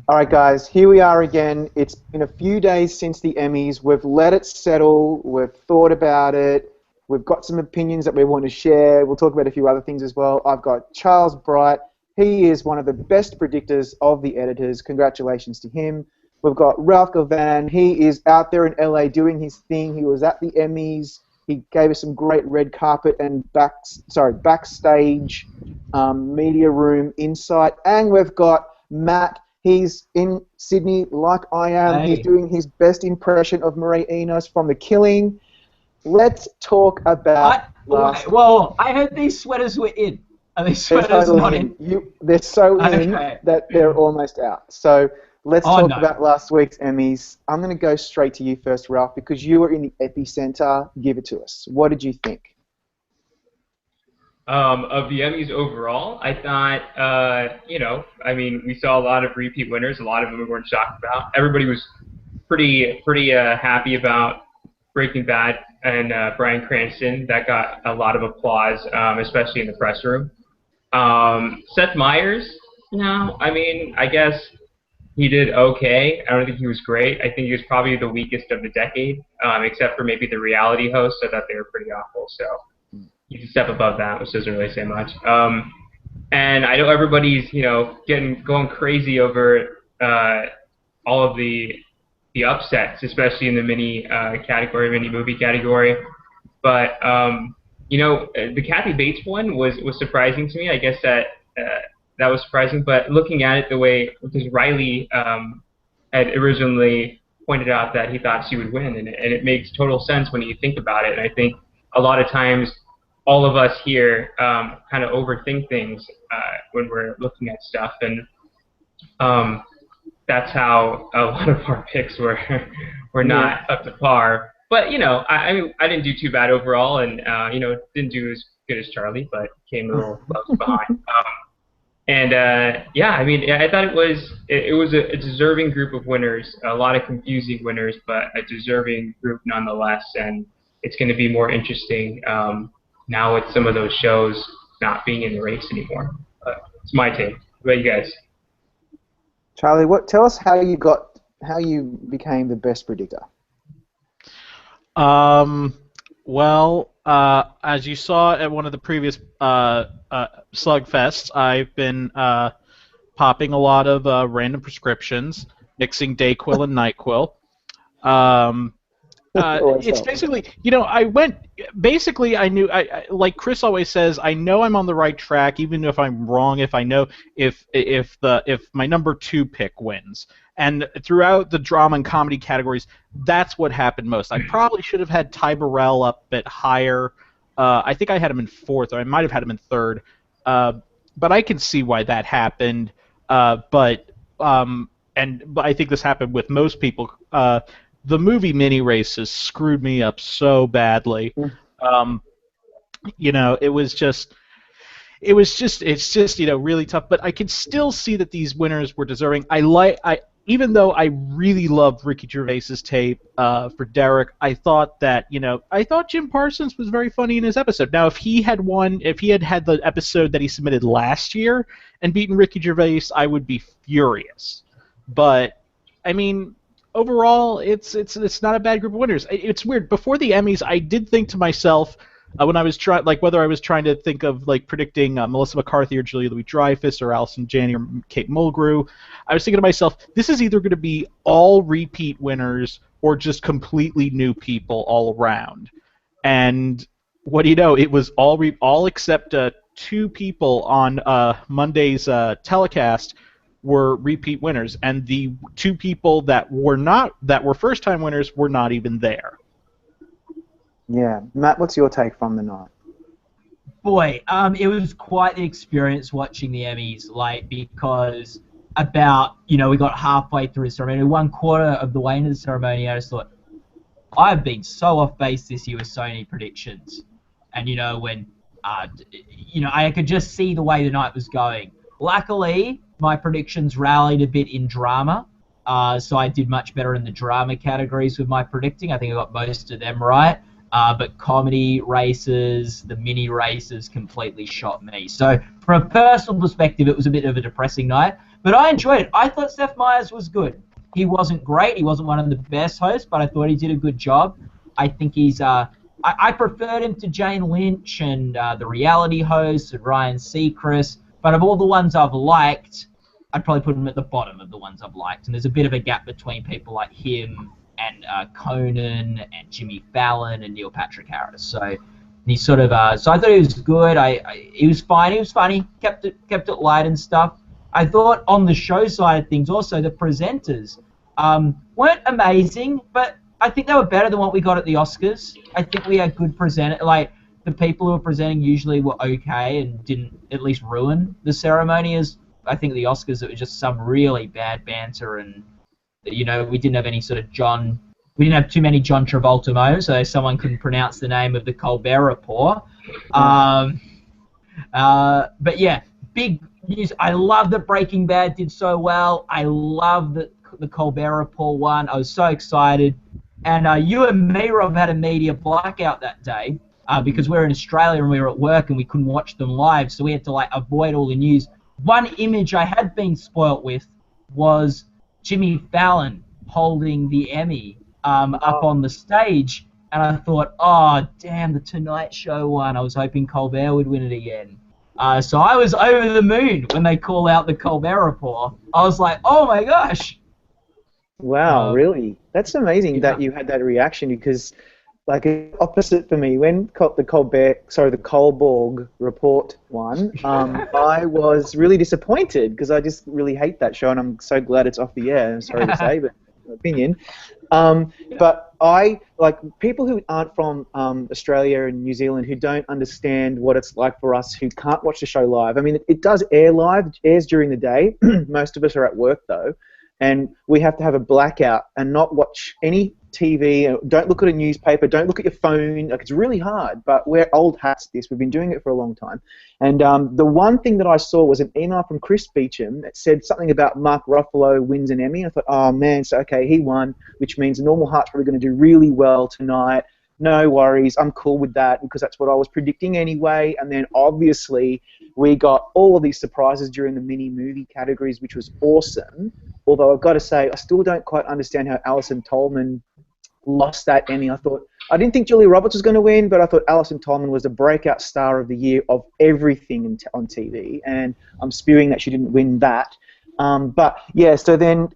All right, guys, here we are again. It's been a few days since the Emmys. We've let it settle. We've thought about it. We've got some opinions that we want to share. We'll talk about a few other things as well. I've got Charles Bright. He is one of the best predictors of the editors. Congratulations to him. We've got Ralph Gavan. He is out there in LA doing his thing. He was at the Emmys. He gave us some great red carpet and backstage media room insight. And we've got Matt. He's in Sydney like I am. Hey. He's doing his best impression of Marie Enos from The Killing. Let's talk about Well, I heard these sweaters were in. Are these sweaters not in? They're so in Okay. that they're almost out. So let's talk about last week's Emmys. I'm going to go straight to you first, Ralph, because you were in the epicenter. Give it to us. What did you think? Of the Emmys overall, I thought, we saw a lot of repeat winners. A lot of them we weren't shocked about. Everybody was pretty happy about Breaking Bad and Bryan Cranston. That got a lot of applause, especially in the press room. Seth Meyers, I guess he did okay. I don't think he was great. I think he was probably the weakest of the decade, except for maybe the reality hosts. I thought they were pretty awful. So you can step above that, which doesn't really say much. And I know everybody's, going crazy over all of the upsets, especially in the mini movie category. But the Kathy Bates one was surprising to me. I guess that was surprising. But looking at it the way, because Riley had originally pointed out that he thought she would win, and it makes total sense when you think about it. And I think a lot of times, all of us here kind of overthink things when we're looking at stuff, and that's how a lot of our picks were not up to par. But I didn't do too bad overall, and didn't do as good as Charlie, but came a little close behind. I thought it was a deserving group of winners, a lot of confusing winners, but a deserving group nonetheless, and it's going to be more interesting now with some of those shows not being in the race anymore. It's my take. What about you guys? Charlie, tell us how you became the best predictor. As you saw at one of the previous Slugfests, I've been popping a lot of random prescriptions, mixing Dayquil and NyQuil. It's basically, I knew, like Chris always says, I know I'm on the right track, even if I'm wrong, if I know if my number 2 pick wins. And throughout the drama and comedy categories, that's what happened most. I probably should have had Ty Burrell up a bit higher. I think I had him in 4th, or I might have had him in 3rd. But I can see why that happened. But I think this happened with most people. The movie mini races screwed me up so badly. It's just really tough. But I can still see that these winners were deserving. Even though I really loved Ricky Gervais's tape for Derek, I thought Jim Parsons was very funny in his episode. Now, if he had had the episode that he submitted last year and beaten Ricky Gervais, I would be furious. But overall, it's not a bad group of winners. It's weird. Before the Emmys, I did think to myself when I was whether I was trying to think of predicting Melissa McCarthy or Julia Louis-Dreyfus or Allison Janney or Kate Mulgrew, I was thinking to myself, this is either going to be all repeat winners or just completely new people all around. And what do you know? It was all except 2 people on Monday's telecast were repeat winners, and the 2 people that were first-time winners were not even there. Yeah, Matt, what's your take from the night? Boy, it was quite the experience watching the Emmys, because we got halfway through the ceremony, 1/4 of the way into the ceremony, I just thought, I've been so off base this year with so many predictions, and when I could just see the way the night was going. Luckily, my predictions rallied a bit in drama, so I did much better in the drama categories with my predicting. I think I got most of them right. but comedy races, the mini races completely shot me. So from a personal perspective, it was a bit of a depressing night, but I enjoyed it. I thought Seth Meyers was good. He wasn't great. He wasn't one of the best hosts, but I thought he did a good job. I think he's... I preferred him to Jane Lynch and the reality hosts and Ryan Seacrest, but of all the ones I've liked, I'd probably put him at the bottom of the ones I've liked. And there's a bit of a gap between people like him and Conan and Jimmy Fallon and Neil Patrick Harris. So he sort of... so I thought he was good. He was fine. He was funny. Kept it light and stuff. I thought on the show side of things also, the presenters weren't amazing, but I think they were better than what we got at the Oscars. I think we had good presenters. Like, the people who were presenting usually were okay and didn't at least ruin the ceremony. As I think the Oscars, it was just some really bad banter, and we didn't have any sort of we didn't have too many John Travolta moments, so someone couldn't pronounce the name of the Colbert Report. But yeah, big news. I love that Breaking Bad did so well. I love that the Colbert Report won. I was so excited. And you and me, Rob, had a media blackout that day because we were in Australia and we were at work and we couldn't watch them live, so we had to avoid all the news. One image I had been spoilt with was Jimmy Fallon holding the Emmy up on the stage, and I thought, oh, damn, the Tonight Show won. I was hoping Colbert would win it again. So I was over the moon when they called out the Colbert Report. I was like, oh my gosh. Wow, really? That's amazing that you had that reaction, because, opposite for me, when the Colborg Report won, I was really disappointed because I just really hate that show, and I'm so glad it's off the air. I'm sorry to say, but my opinion. But people who aren't from Australia and New Zealand, who don't understand what it's like for us who can't watch the show live. I mean, it does air live, it airs during the day. Most of us are at work, though. And we have to have a blackout and not watch any TV. Don't look at a newspaper. Don't look at your phone. It's really hard, but we're old hats at this. We've been doing it for a long time. And the one thing that I saw was an email from Chris Beecham that said something about Mark Ruffalo wins an Emmy. I thought, oh, man, so okay, he won, which means Normal Heart's probably going to do really well tonight. No worries, I'm cool with that because that's what I was predicting anyway. And then obviously we got all of these surprises during the mini movie categories, which was awesome. Although I've got to say, I still don't quite understand how Alison Tolman lost that Emmy. I didn't think Julia Roberts was going to win, but I thought Alison Tolman was the breakout star of the year of everything on TV, and I'm spewing that she didn't win that. But yeah, so then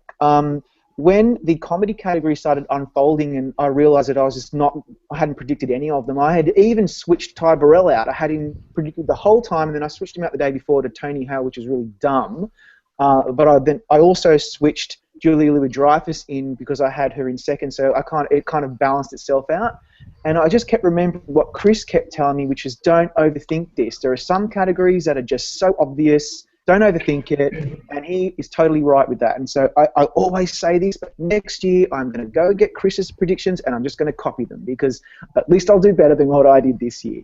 when the comedy category started unfolding and I realized that I hadn't predicted any of them. I had even switched Ty Burrell out. I had him predicted the whole time, and then I switched him out the day before to Tony Hale, which was really dumb. But I also switched Julia Louis-Dreyfus in because I had her in second, so it kind of balanced itself out. And I just kept remembering what Chris kept telling me, which is don't overthink this. There are some categories that are just so obvious. Don't overthink it, and he is totally right with that. And so I always say this, but next year I'm going to go get Chris's predictions, and I'm just going to copy them because at least I'll do better than what I did this year.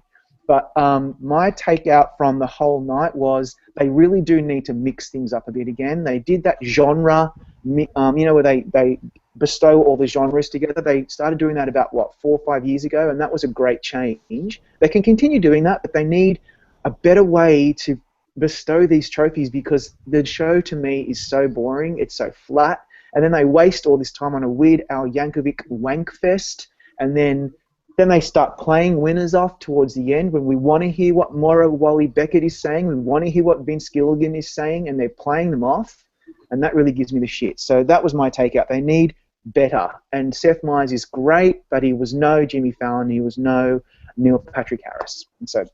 But my takeout from the whole night was they really do need to mix things up a bit again. They did that genre, where they bestow all the genres together. They started doing that about, 4 or 5 years ago, and that was a great change. They can continue doing that, but they need a better way to bestow these trophies because the show to me is so boring, it's so flat, and then they waste all this time on a weird Al Yankovic wank fest, and then they start playing winners off towards the end when we want to hear what Maura Wally Beckett is saying, we want to hear what Vince Gilligan is saying, and they're playing them off, and that really gives me the shit. So that was my takeout. They need better, and Seth Meyers is great, but he was no Jimmy Fallon, he was no Neil Patrick Harris, and so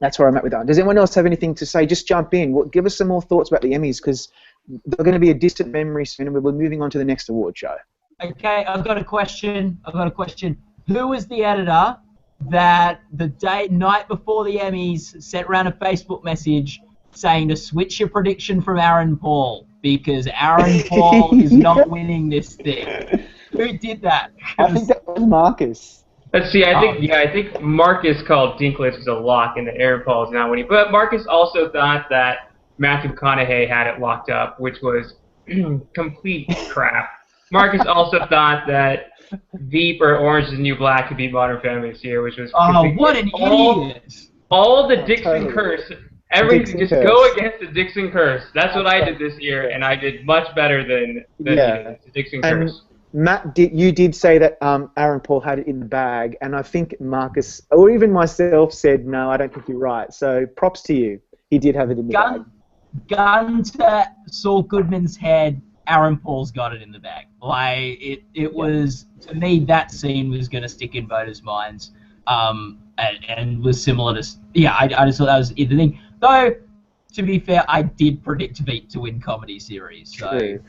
that's where I'm at with that. Does anyone else have anything to say? Just jump in. Give us some more thoughts about the Emmys because they're going to be a distant memory soon, and we'll be moving on to the next award show. Okay, I've got a question. Who was the editor that the night before the Emmys sent around a Facebook message saying to switch your prediction from Aaron Paul because Aaron Paul is not winning this thing? Who did that? I think that was Marcus. Let's see. I think Marcus called Dinklage as a lock, and that Aaron Paul is not winning. But Marcus also thought that Matthew McConaughey had it locked up, which was complete crap. Marcus also thought that Veep or Orange is the New Black could beat Modern Family this year, which was Oh, what an idiot! all the Oh, Dixon totally. curse. Everything Dixon just curse. go against the Dixon curse. That's what I did this year, Yes. and I did much better than he Yeah. did. It's the Dixon And curse. Matt, you did say that Aaron Paul had it in the bag, and I think Marcus, or even myself, said, no, I don't think you're right. So props to you. He did have it in the bag. Gun to Saul Goodman's head, Aaron Paul's got it in the bag. Like, it was, to me, that scene was going to stick in voters' minds, and was similar to, I just thought that was the thing. Though, to be fair, I did predict Veep to win comedy series. So, True.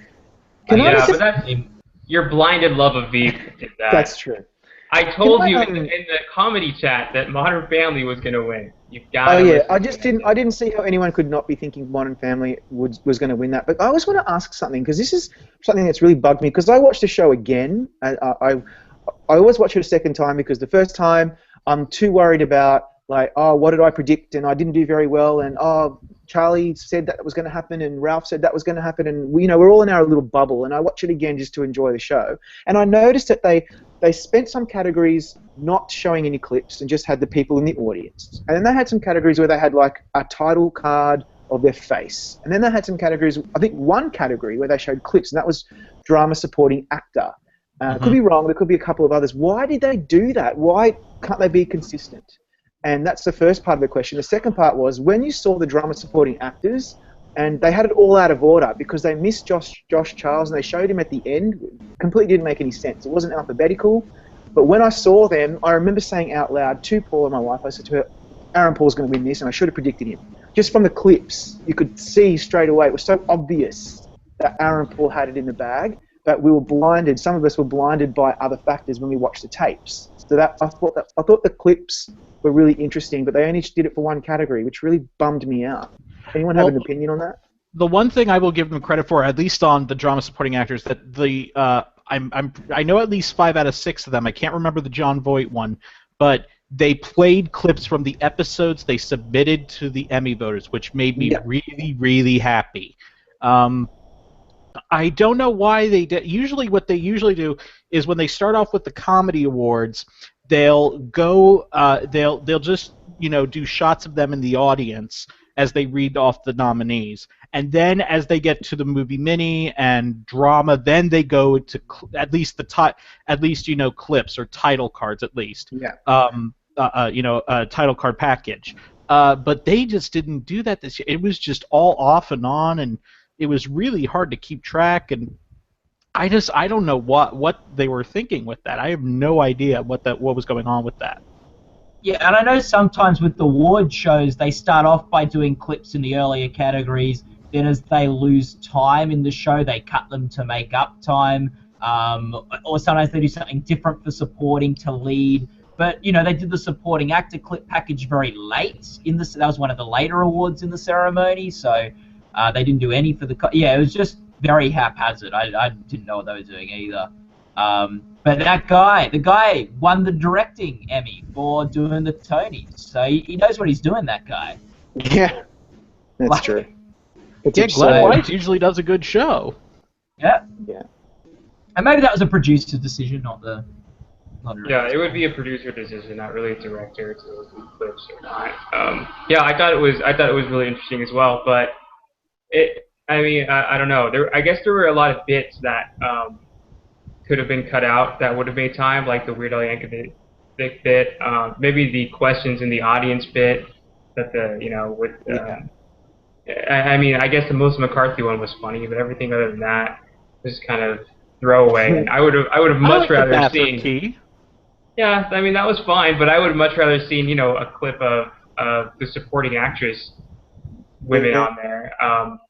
But that's your blinded love of Veep did that. That's true. I told you in the comedy chat that Modern Family was going to win. You've got. Oh yeah, I didn't see how anyone could not be thinking Modern Family was going to win that. But I always want to ask something, because this is something that's really bugged me. Because I watched the show again. I always watch it a second time, because the first time I'm too worried about, like, oh, what did I predict, and I didn't do very well, and oh, Charlie said that was going to happen, and Ralph said that was going to happen, and we're all in our little bubble. And I watch it again just to enjoy the show. And I noticed that they spent some categories not showing any clips and just had the people in the audience. And then they had some categories where they had like a title card of their face. And then they had some categories, I think one category where they showed clips, and that was drama supporting actor. Could be wrong, there could be a couple of others. Why did they do that? Why can't they be consistent? And that's the first part of the question. The second part was, when you saw the drama supporting actors, and they had it all out of order because they missed Josh Charles, and they showed him at the end. Completely didn't make any sense. It wasn't alphabetical. But when I saw them, I remember saying out loud to Paula, my wife, I said to her, Aaron Paul's going to win this, and I should have predicted him. Just from the clips, you could see straight away. It was so obvious that Aaron Paul had it in the bag, but we were blinded. Some of us were blinded by other factors when we watched the tapes. So I thought the clips were really interesting, but they only did it for one category, which really bummed me out. Anyone have an opinion on that? The one thing I will give them credit for, at least on the drama supporting actors, that I know at least 5 out of 6 of them. I can't remember the John Voight one, but they played clips from the episodes they submitted to the Emmy voters, which made me really, really happy. I don't know why they did. Usually, what they usually do is when they start off with the comedy awards, they'll go, they'll just do shots of them in the audience as they read off the nominees, and then as they get to the movie mini and drama, then they go to at least clips or title cards at least. Title card package. But they just didn't do that this year. It was just all off and on, and it was really hard to keep track. And I don't know what they were thinking with that. I have no idea what was going on with that. Yeah, and I know sometimes with the award shows, they start off by doing clips in the earlier categories. Then as they lose time in the show, they cut them to make up time. Or sometimes they do something different for supporting to lead. But, they did the supporting actor clip package very late. That was one of the later awards in the ceremony. So they didn't do any for the... it was just very haphazard. I didn't know what they were doing either. But the guy won the directing Emmy for doing the Tonys. So he knows what he's doing, that guy. Yeah, that's true. Glenn White usually does a good show. Yeah. Yeah. And maybe that was a producer decision, not a director. Yeah, it would be a producer decision, not really a director to do clips or not. I thought it was really interesting as well. But I don't know. I guess there were a lot of bits that could have been cut out that would have made time, like the Weird Al Yankovic bit, maybe the questions in the audience bit, that I guess the Melissa McCarthy one was funny, but everything other than that was kind of throwaway. And I would have much rather seen. Key. Yeah, that was fine, but I would have much rather seen a clip of the supporting actress women on there,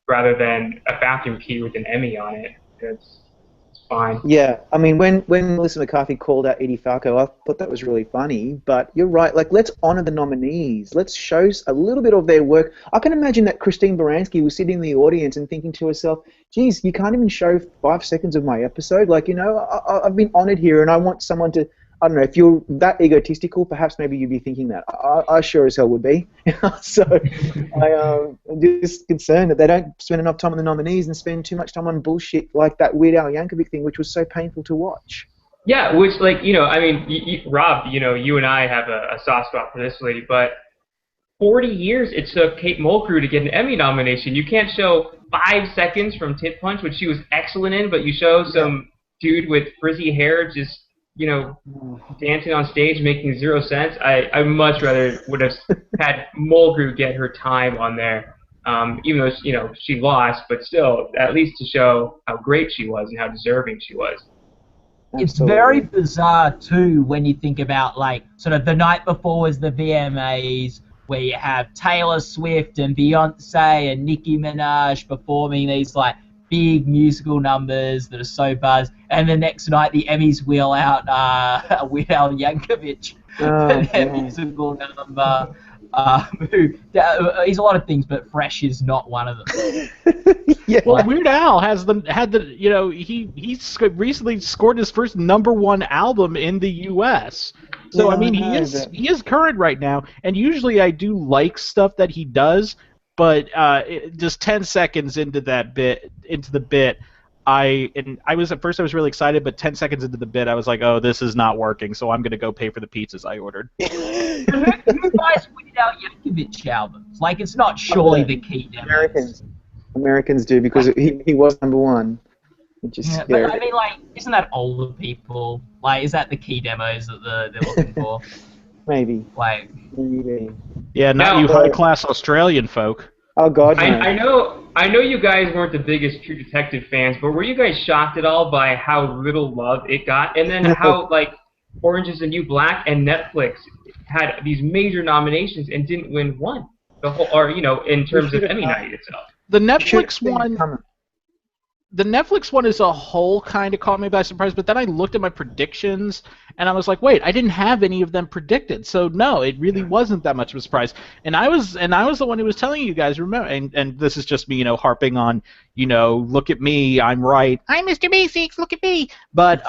rather than a bathroom key with an Emmy on it. It's fine. Yeah, when Melissa McCarthy called out Edie Falco, I thought that was really funny. But you're right. Like, let's honor the nominees. Let's show a little bit of their work. I can imagine that Christine Baranski was sitting in the audience and thinking to herself, "Geez, you can't even show 5 seconds of my episode. Like, I've been honored here, and I want someone to I don't know, if you're that egotistical, perhaps maybe you'd be thinking that. I sure as hell would be. So I'm just concerned that they don't spend enough time on the nominees and spend too much time on bullshit like that Weird Al Yankovic thing, which was so painful to watch. Yeah, which, like, you know, I mean, Rob, you know, you and I have a soft spot for this lady, but 40 years it took Kate Mulgrew to get an Emmy nomination. You can't show 5 seconds from Tit Punch, which she was excellent in, but you show some dude with frizzy hair just, you know, dancing on stage making 0 sense. I much rather would have had Mulgrew get her time on there, even though, you know, she lost, but still, at least to show how great she was and how deserving she was. It's very bizarre, too, when you think about, like, sort of the night before was the VMAs, where you have Taylor Swift and Beyonce and Nicki Minaj performing these, like, big musical numbers that are so buzzed, and the next night the Emmys wheel out Weird Al Yankovic for their musical number. He's a lot of things, but Fresh is not one of them. Yeah. Well, Weird Al had the you know, he recently scored his first #1 album in the U.S. So Yeah, I mean, he is current right now, and usually I do like stuff that he does, but just 10 seconds into the bit, I was at first I was really excited, but 10 seconds into the bit I was like, oh, this is not working, so I'm gonna go pay for the pizzas I ordered. Who buys Weird Al Yankovic albums? Like, it's not surely the key demos. Americans do, because he was #1. Which is scary. But I mean, like, isn't that older people? Like, is that the key demos that they're looking for? Maybe. Like, Maybe. Yeah, not you high-class Australian folk. Oh God, no. I know you guys weren't the biggest True Detective fans, but were you guys shocked at all by how little love it got, and then how, like, Orange is the New Black and Netflix had these major nominations and didn't win one? The whole, or, you know, in terms of Emmy night itself. The Netflix one as a whole kind of caught me by surprise, but then I looked at my predictions, and I was like, wait, I didn't have any of them predicted. So no, it really wasn't that much of a surprise. And I was the one who was telling you guys, remember, and this is just me, you know, harping on, you know, look at me, I'm right. I'm Mr. Basics, look at me. But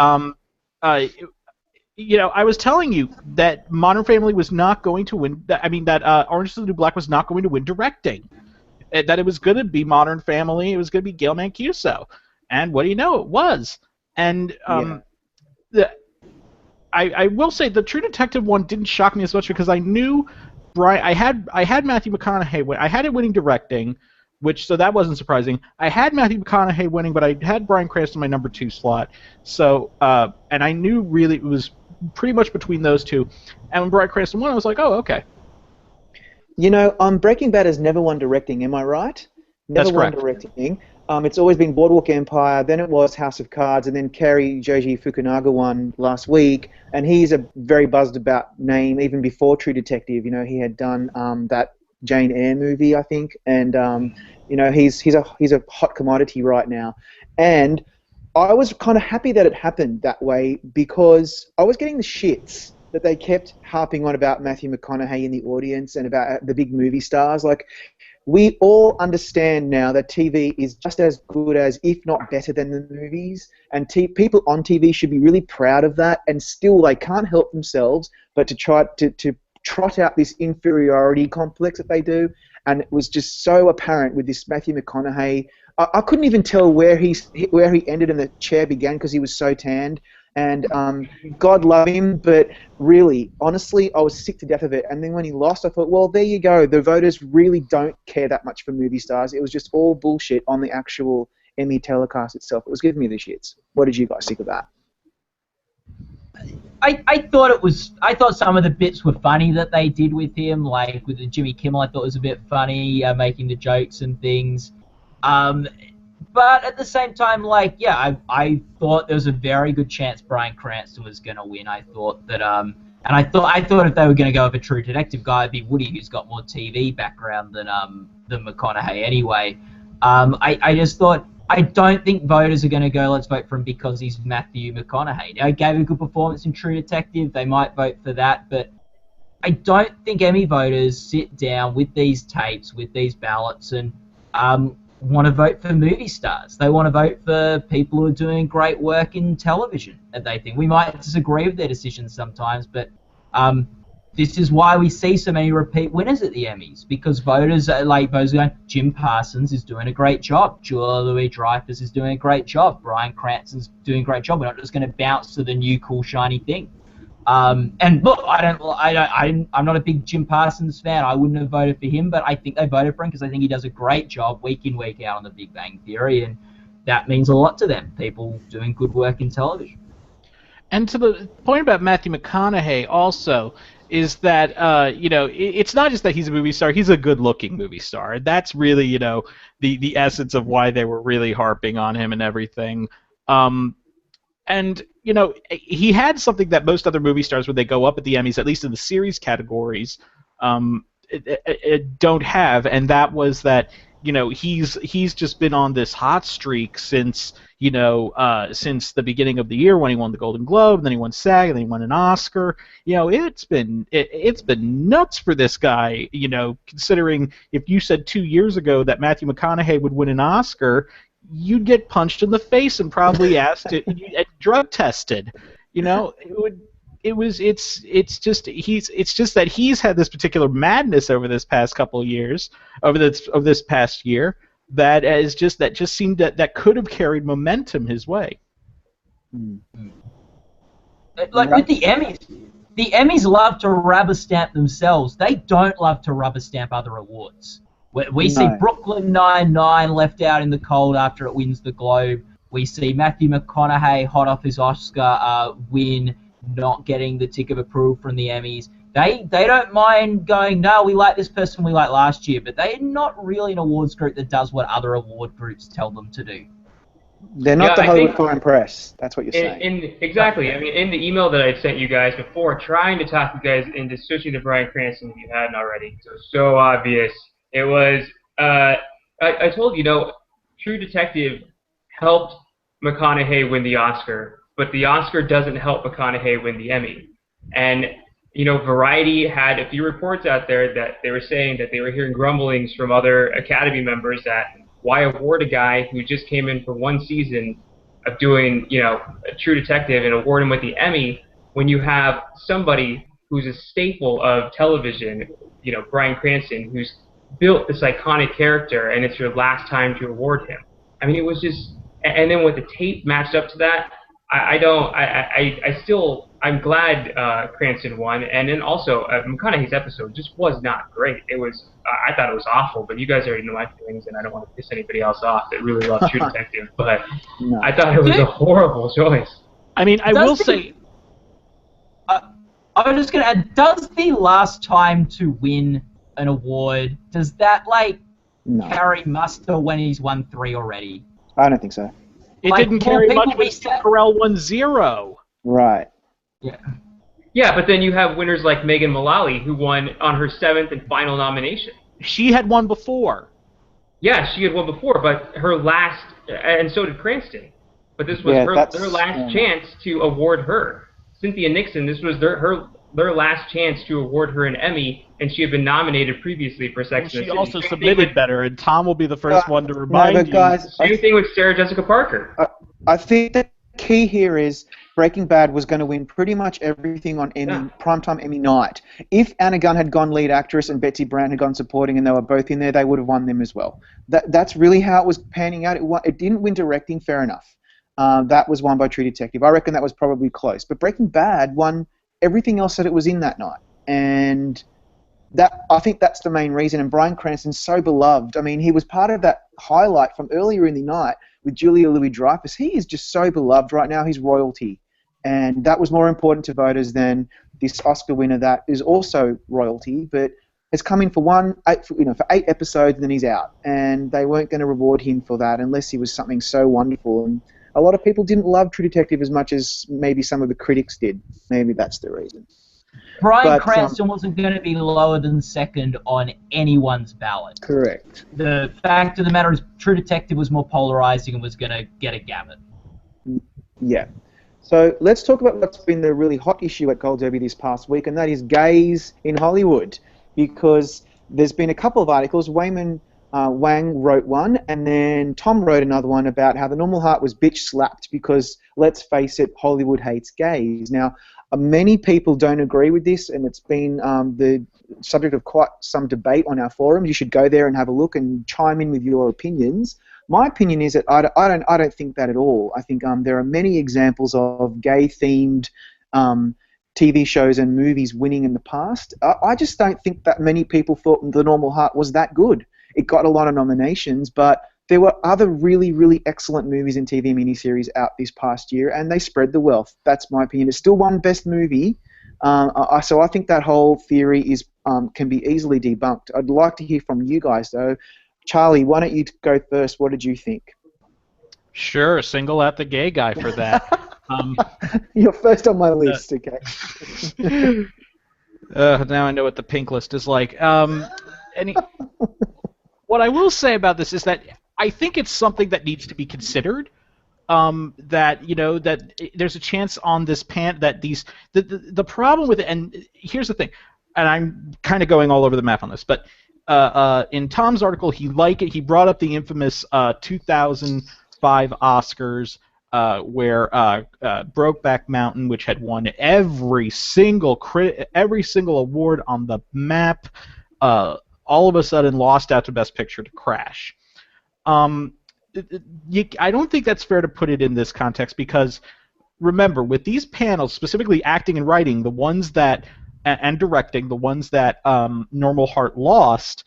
you know, I was telling you that Modern Family was not going to win. I mean, that Orange is the New Black was not going to win directing. That it was going to be Modern Family, it was going to be Gail Mancuso, and what do you know, it was. And I will say the True Detective one didn't shock me as much because I knew I had Matthew McConaughey win. I had it winning directing, so that wasn't surprising. I had Matthew McConaughey winning, but I had Bryan Cranston in my #2 slot. So and I knew really it was pretty much between those two. And when Bryan Cranston won, I was like, oh, okay. You know, Breaking Bad has never won directing, am I right? Never That's correct. won directing. It's always been Boardwalk Empire, then it was House of Cards, and then Cary Joji Fukunaga won last week, and he's a very buzzed about name even before True Detective. You know, he had done that Jane Eyre movie, I think, and you know, he's a hot commodity right now. And I was kind of happy that it happened that way because I was getting the shits that they kept harping on about Matthew McConaughey in the audience and about the big movie stars. Like, we all understand now that TV is just as good as, if not better than, the movies, and people on TV should be really proud of that, and still they can't help themselves but to try to trot out this inferiority complex that they do. And it was just so apparent with this Matthew McConaughey. I couldn't even tell where he ended and the chair began because he was so tanned. And God love him, but really, honestly, I was sick to death of it. And then when he lost, I thought, well, there you go. The voters really don't care that much for movie stars. It was just all bullshit on the actual Emmy telecast itself. It was giving me the shits. What did you guys think of that? I thought some of the bits were funny that they did with him, like with the Jimmy Kimmel. I thought it was a bit funny, making the jokes and things. But at the same time, like, yeah, I thought there was a very good chance Bryan Cranston was going to win. I thought that, and I thought if they were going to go with a True Detective guy, it'd be Woody, who's got more TV background than McConaughey anyway. I just thought, I don't think voters are going to go, let's vote for him because he's Matthew McConaughey. Now, he gave a good performance in True Detective. They might vote for that, but I don't think Emmy voters sit down with these tapes, with these ballots, and want to vote for movie stars. They want to vote for people who are doing great work in television. And they think we might disagree with their decisions sometimes, but this is why we see so many repeat winners at the Emmys, because voters are going, Jim Parsons is doing a great job, Julia Louis-Dreyfus is doing a great job, Bryan Cranston's doing a great job. We're not just going to bounce to the new cool shiny thing. And look, I'm not a big Jim Parsons fan. I wouldn't have voted for him, but I think they voted for him because I think he does a great job week in, week out on The Big Bang Theory, and that means a lot to them, people doing good work in television. And to the point about Matthew McConaughey also is that, it's not just that he's a movie star, he's a good-looking movie star. That's really, the essence of why they were really harping on him and everything. And, he had something that most other movie stars, when they go up at the Emmys, at least in the series categories, don't have, and that was that, he's just been on this hot streak since the beginning of the year when he won the Golden Globe, and then he won SAG, and then he won an Oscar. It's been nuts for this guy. Considering if you said 2 years ago that Matthew McConaughey would win an Oscar, you'd get punched in the face and probably asked to drug tested. It's just that he's had this particular madness over this past couple of years, over this past year, that seemed that could have carried momentum his way. Like with the Emmys love to rubber stamp themselves. They don't love to rubber stamp other awards. We see Brooklyn Nine-Nine left out in the cold after it wins the Globe. We see Matthew McConaughey hot off his Oscar win, not getting the tick of approval from the Emmys. They don't mind going, no, we like this person we liked last year, but they're not really an awards group that does what other award groups tell them to do. They're not the Hollywood Foreign Press. That's what you're saying. Exactly. I mean, in the email that I sent you guys before, trying to talk you guys into switching to Bryan Cranston if you hadn't already. So obvious. It was, I told True Detective helped McConaughey win the Oscar, but the Oscar doesn't help McConaughey win the Emmy. And, Variety had a few reports out there that they were saying that they were hearing grumblings from other Academy members that why award a guy who just came in for one season of doing, a True Detective and award him with the Emmy when you have somebody who's a staple of television, Bryan Cranston, who's built this iconic character, and it's your last time to award him. I mean, it was just, and then with the tape matched up to that, I'm glad Cranston won, and then also McConaughey's episode just was not great. It was, I thought it was awful, but you guys already know my feelings, and I don't want to piss anybody else off that really loves True Detective, but I thought it was a horrible choice. I mean, I will say, I was just going to add, does the last time to win an award, does that carry muster when he's won 3 already? I don't think so. It didn't carry much when Steve Carell won 0. Right. Yeah. Yeah, but then you have winners like Megan Mullally, who won on her 7th and final nomination. She had won before. Yeah, she had won before, but her last, and so did Cranston. But this was their last chance to award her. Cynthia Nixon, this was their last chance to award her an Emmy, and she had been nominated previously for Sex and the City. She also submitted better, and Tom will be the first one to remind you. Guys, same thing with Sarah Jessica Parker. I think the key here is Breaking Bad was going to win pretty much everything on primetime Emmy night. If Anna Gunn had gone lead actress and Betsy Brown had gone supporting and they were both in there, they would have won them as well. That's really how it was panning out. It didn't win directing, fair enough. That was won by True Detective. I reckon that was probably close. But Breaking Bad won everything else that it was in that night. And I think that's the main reason. And Bryan Cranston's so beloved. I mean, he was part of that highlight from earlier in the night with Julia Louis-Dreyfus. He is just so beloved right now. He's royalty. And that was more important to voters than this Oscar winner that is also royalty, but has come in for 8 episodes and then he's out. And they weren't going to reward him for that unless he was something so wonderful. And a lot of people didn't love True Detective as much as maybe some of the critics did. Maybe that's the reason. Bryan Cranston wasn't going to be lower than second on anyone's ballot. Correct. The fact of the matter is True Detective was more polarizing and was going to get a Gavin. Yeah. So let's talk about what's been the really hot issue at Gold Derby this past week, and that is gays in Hollywood. Because there's been a couple of articles. Wayman Wang wrote one, and then Tom wrote another one about how The Normal Heart was bitch slapped because, let's face it, Hollywood hates gays. Now, many people don't agree with this, and it's been the subject of quite some debate on our forums. You should go there and have a look and chime in with your opinions. My opinion is that I don't think that at all. I think there are many examples of gay-themed TV shows and movies winning in the past. I just don't think that many people thought The Normal Heart was that good. It got a lot of nominations, but there were other really, really excellent movies and TV miniseries out this past year, and they spread the wealth. That's my opinion. It still won Best Movie, so I think that whole theory is can be easily debunked. I'd like to hear from you guys, though. Charlie, why don't you go first? What did you think? Sure, single out the gay guy for that. You're first on my list, okay. Now I know what the pink list is like. What I will say about this is that I think it's something that needs to be considered. That there's a chance on this that the problem with it, and here's the thing, and I'm kind of going all over the map on this, but in Tom's article, he brought up the infamous 2005 Oscars where Brokeback Mountain, which had won every single award on the map, all of a sudden lost out to Best Picture to Crash. I don't think that's fair to put it in this context because, remember, with these panels, specifically acting and writing, the ones that and directing, the ones that Normal Heart lost,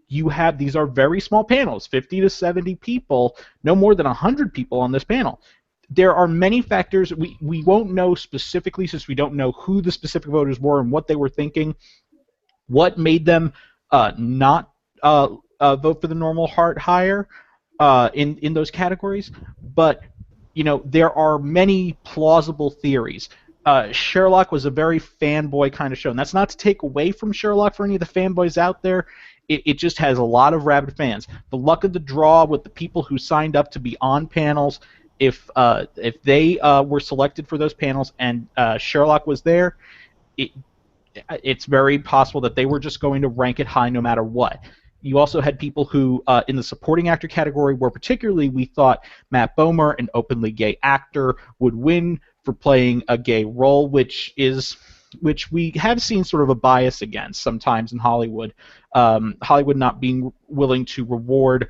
these are very small panels, 50 to 70 people, no more than 100 people on this panel. There are many factors we won't know specifically since we don't know who the specific voters were and what they were thinking, what made them not vote for The Normal Heart higher in those categories, but there are many plausible theories. Sherlock was a very fanboy kind of show, and that's not to take away from Sherlock for any of the fanboys out there. It just has a lot of rabid fans. The luck of the draw with the people who signed up to be on panels, if they were selected for those panels and Sherlock was there, it's very possible that they were just going to rank it high no matter what. You also had people who, in the supporting actor category, where particularly we thought Matt Bomer, an openly gay actor, would win for playing a gay role, which we have seen sort of a bias against sometimes in Hollywood. Hollywood not being willing to reward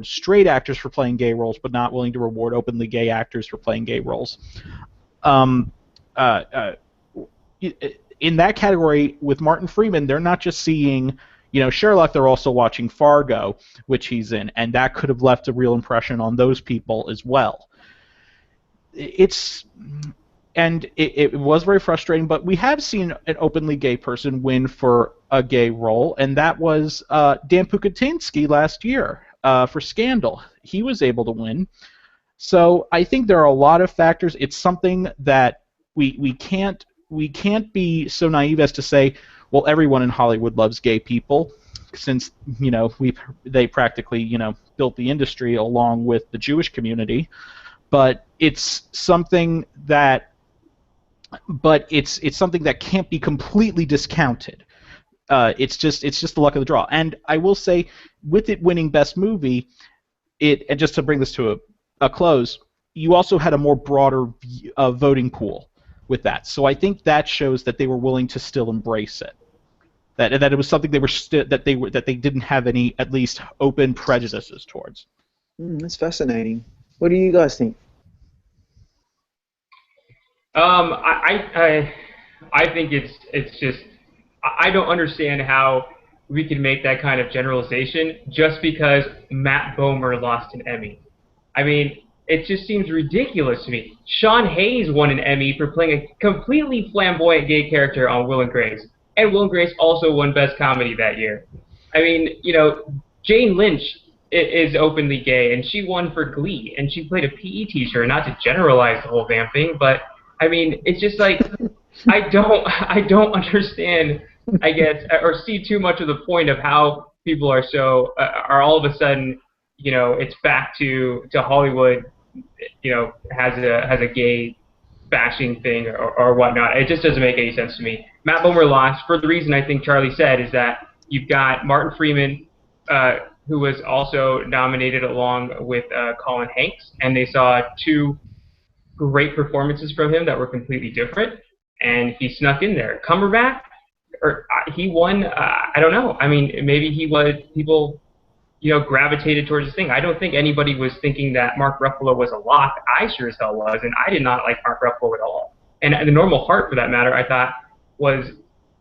straight actors for playing gay roles, but not willing to reward openly gay actors for playing gay roles. In that category, with Martin Freeman, they're not just seeing Sherlock, they're also watching Fargo, which he's in, and that could have left a real impression on those people as well. It was very frustrating, but we have seen an openly gay person win for a gay role, and that was Dan Pukatinsky last year for Scandal. He was able to win. So I think there are a lot of factors. It's something that we can't be so naive as to say, well, everyone in Hollywood loves gay people, since they practically built the industry along with the Jewish community. But it's something that can't be completely discounted. It's just the luck of the draw. And I will say, with it winning Best Movie, and just to bring this to a close, you also had a more broader voting pool with that. So I think that shows that they were willing to still embrace it. That it was something that they didn't have any, at least, open prejudices towards. That's fascinating. What do you guys think? I think it's just, I don't understand how we can make that kind of generalization just because Matt Bomer lost an Emmy. I mean, it just seems ridiculous to me. Sean Hayes won an Emmy for playing a completely flamboyant gay character on Will and Grace, and Will and Grace also won Best Comedy that year. I mean, Jane Lynch is openly gay, and she won for Glee, and she played a PE teacher. Not to generalize the whole damn thing, but I mean, it's just like I don't understand, I guess, or see too much of the point of how people are so are all of a sudden, it's back to Hollywood, has a gay bashing thing or whatnot. It just doesn't make any sense to me. Matt Bomer lost for the reason I think Charlie said, is that you've got Martin Freeman who was also nominated along with Colin Hanks, and they saw two great performances from him that were completely different, and he snuck in there. Cumberbatch, or he won. I don't know. I mean, maybe he was people, gravitated towards this thing. I don't think anybody was thinking that Mark Ruffalo was a lock. I sure as hell was, and I did not like Mark Ruffalo at all. And The Normal Heart, for that matter, I thought was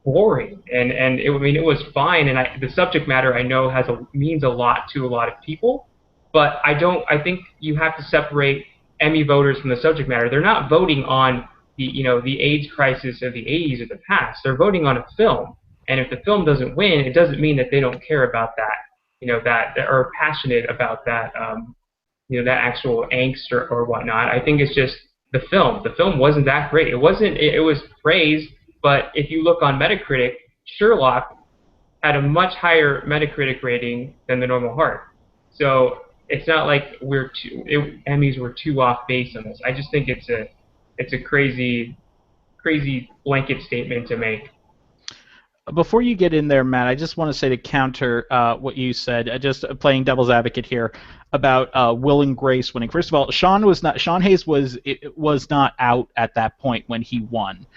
boring, and it was fine. And the subject matter I know means a lot to a lot of people, but I think you have to separate Emmy voters from the subject matter. They're not voting on the AIDS crisis of the 80s or the past. They're voting on a film, and if the film doesn't win, it doesn't mean that they don't care about that. That are passionate about that, that actual angst or whatnot. I think it's just the film. The film wasn't that great. It wasn't. It was praised, but if you look on Metacritic, Sherlock had a much higher Metacritic rating than The Normal Heart. So it's not like Emmys were too off base on this. I just think it's a crazy blanket statement to make. Before you get in there, Matt, I just want to say to counter what you said, just playing devil's advocate here about Will and Grace winning. First of all, Sean Hayes was not out at that point when he won.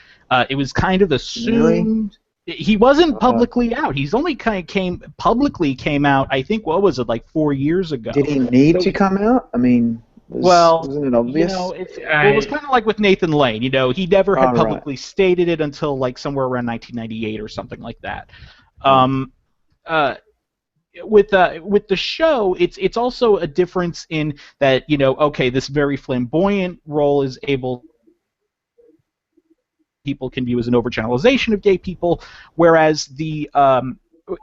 It was kind of assumed. Really? He wasn't publicly out. He's only kind of came out. I think what was it, like 4 years ago? Did he need to come out? I mean. Wasn't it obvious? It was kind of like with Nathan Lane. He never had publicly stated it until like somewhere around 1998 or something like that. With the show, it's also a difference in that this very flamboyant role is able. People can view as an overgeneralization of gay people, whereas the